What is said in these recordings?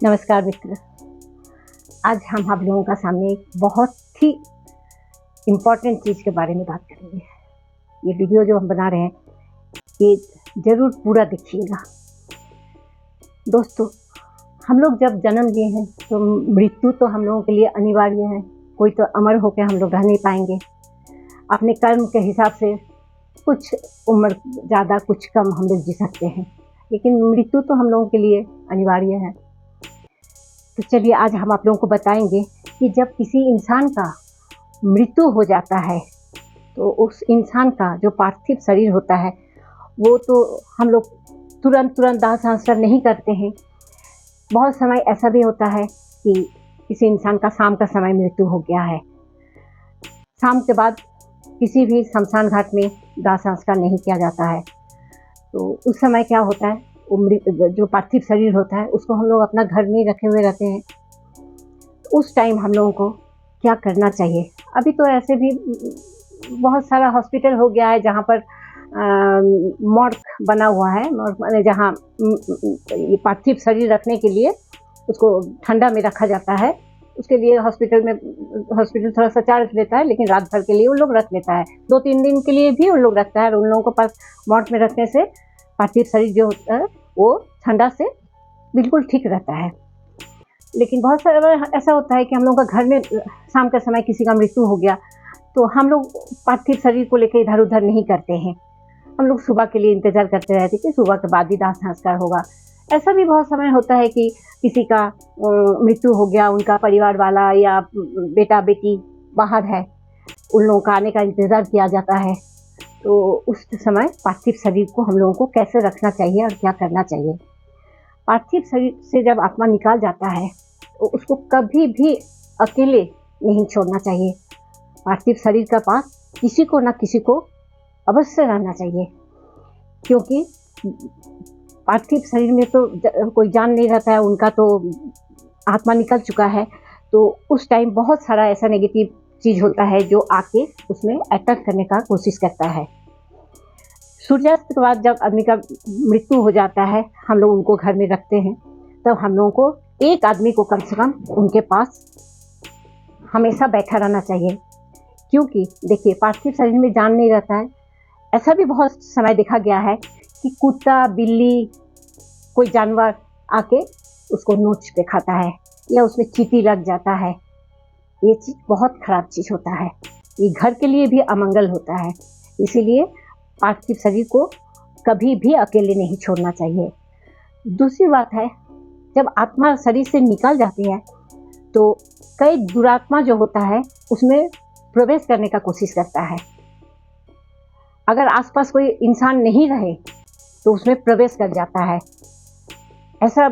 नमस्कार मित्र। आज हम आप लोगों का सामने एक बहुत ही इम्पोर्टेंट चीज़ के बारे में बात करेंगे। ये वीडियो जो हम बना रहे हैं ये ज़रूर पूरा देखिएगा। दोस्तों, हम लोग जब जन्म लिए हैं तो मृत्यु तो हम लोगों के लिए अनिवार्य है। कोई तो अमर होकर हम लोग रह नहीं पाएंगे। अपने कर्म के हिसाब से कुछ उम्र ज़्यादा कुछ कम हम लोग जी सकते हैं, लेकिन मृत्यु तो हम लोगों के लिए अनिवार्य है। तो चलिए आज हम आप लोगों को बताएंगे कि जब किसी इंसान का मृत्यु हो जाता है तो उस इंसान का जो पार्थिव शरीर होता है वो तो हम लोग तुरंत दाह संस्कार नहीं करते हैं। बहुत समय ऐसा भी होता है कि किसी इंसान का शाम का समय मृत्यु हो गया है, शाम के बाद किसी भी शमशान घाट में दाह संस्कार नहीं किया जाता है। तो उस समय क्या होता है, जो पार्थिव शरीर होता है उसको हम लोग अपना घर में रखे हुए रहते हैं। उस टाइम हम लोगों को क्या करना चाहिए? अभी तो ऐसे भी बहुत सारा हॉस्पिटल हो गया है जहाँ पर मॉर्ग बना हुआ है, माने जहाँ ये पार्थिव शरीर रखने के लिए उसको ठंडा में रखा जाता है। उसके लिए हॉस्पिटल थोड़ा सा चार्ज लेता है, लेकिन रात भर के लिए उन लोग रख लेता है। 2-3 दिन के लिए भी उन लोग रखता है और उन लोगों के पास मॉर्ग में रखने से पार्थिव शरीर जो होता है वो ठंडा से बिल्कुल ठीक रहता है। लेकिन बहुत सारा ऐसा होता है कि हम लोग का घर में शाम के समय किसी का मृत्यु हो गया तो हम लोग पार्थिव शरीर को लेकर इधर उधर नहीं करते हैं। हम लोग सुबह के लिए इंतज़ार करते रहते कि सुबह के बाद ही दाह संस्कार होगा। ऐसा भी बहुत समय होता है कि किसी का मृत्यु हो गया, उनका परिवार वाला या बेटा बेटी बाहर है, उन लोगों का आने का इंतज़ार किया जाता है। तो उस समय पार्थिव शरीर को हम लोगों को कैसे रखना चाहिए और क्या करना चाहिए? पार्थिव शरीर से जब आत्मा निकाल जाता है तो उसको कभी भी अकेले नहीं छोड़ना चाहिए। पार्थिव शरीर के पास किसी को न किसी को अवश्य रहना चाहिए, क्योंकि पार्थिव शरीर में तो कोई जान नहीं रहता है, उनका तो आत्मा निकल चुका है। तो उस टाइम बहुत सारा ऐसा नेगेटिव चीज़ होता है जो आके उसमें अटैक करने का कोशिश करता है। सूर्यास्त के बाद जब आदमी का मृत्यु हो जाता है, हम लोग उनको घर में रखते हैं, तब हम लोगों को एक आदमी को कम से कम उनके पास हमेशा बैठा रहना चाहिए। क्योंकि देखिए, पार्थिव शरीर में जान नहीं रहता है। ऐसा भी बहुत समय देखा गया है कि कुत्ता बिल्ली कोई जानवर आके उसको नोच के खाता है या उसमें चींटी लग जाता है। ये चीज़ बहुत ख़राब चीज़ होता है, ये घर के लिए भी अमंगल होता है। इसीलिए पार्थिव शरीर को कभी भी अकेले नहीं छोड़ना चाहिए। दूसरी बात है, जब आत्मा शरीर से निकल जाती है तो कई दुरात्मा जो होता है उसमें प्रवेश करने का कोशिश करता है। अगर आसपास कोई इंसान नहीं रहे तो उसमें प्रवेश कर जाता है। ऐसा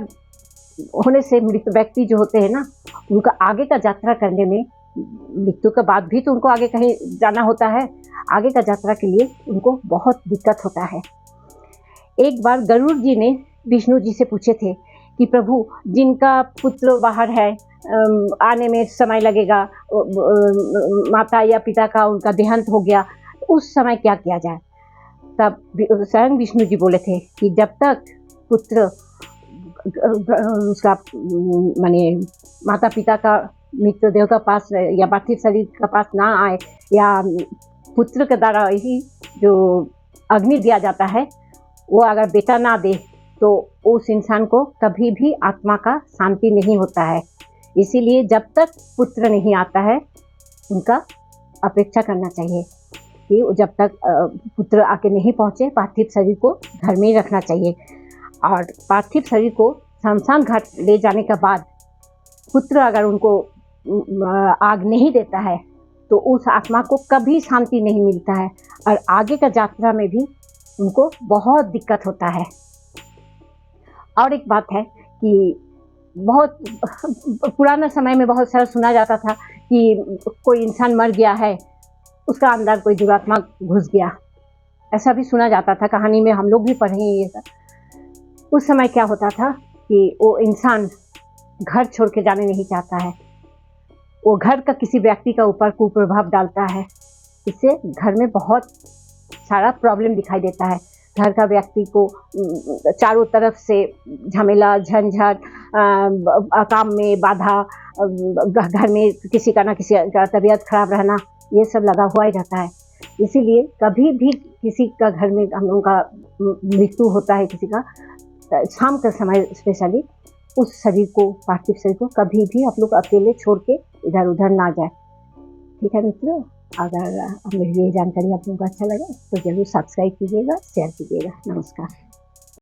होने से मृत व्यक्ति जो होते हैं ना, उनका आगे का यात्रा करने में, मृत्यु के बाद भी तो उनको आगे कहीं जाना होता है, आगे का यात्रा के लिए उनको बहुत दिक्कत होता है। एक बार गरुड़ जी ने विष्णु जी से पूछे थे कि प्रभु, जिनका पुत्र बाहर है, आने में समय लगेगा, माता या पिता का उनका देहांत हो गया, उस समय क्या किया जाए? तब स्वयं विष्णु जी बोले थे कि जब तक पुत्र उसका माने माता पिता का मृतदेह का पास या पार्थिव शरीर का पास ना आए, या पुत्र के द्वारा ही जो अग्नि दिया जाता है वो अगर बेटा ना दे तो उस इंसान को कभी भी आत्मा का शांति नहीं होता है। इसीलिए जब तक पुत्र नहीं आता है उनका अपेक्षा करना चाहिए कि जब तक पुत्र आके नहीं पहुँचे, पार्थिव शरीर को घर में ही रखना चाहिए। और पार्थिव शरीर को शमशान घाट ले जाने के बाद पुत्र अगर उनको आग नहीं देता है तो उस आत्मा को कभी शांति नहीं मिलता है और आगे का यात्रा में भी उनको बहुत दिक्कत होता है। और एक बात है कि बहुत पुराना समय में बहुत सारा सुना जाता था कि कोई इंसान मर गया है, उसका अंदर कोई दुरात्मा घुस गया। ऐसा भी सुना जाता था, कहानी में हम लोग भी पढ़े हैं ये सब। उस समय क्या होता था कि वो इंसान घर छोड़ के जाने नहीं चाहता है, वो घर का किसी व्यक्ति का ऊपर कुप्रभाव डालता है। इससे घर में बहुत सारा प्रॉब्लम दिखाई देता है। घर का व्यक्ति को चारों तरफ से झमेला, झंझट, काम में बाधा, घर में किसी का ना किसी का तबीयत खराब रहना, ये सब लगा हुआ ही रहता है। इसीलिए कभी भी किसी का घर में हम लोगों का मृत्यु होता है किसी का, शाम का समय स्पेशली, उस शरीर को, पार्थिव शरीर को कभी भी आप लोग अकेले छोड़ के इधर उधर ना जाए। ठीक है मित्रों, अगर मेरी ये जानकारी आप लोगों को अच्छा लगा तो जरूर सब्सक्राइब कीजिएगा, शेयर कीजिएगा। नमस्कार।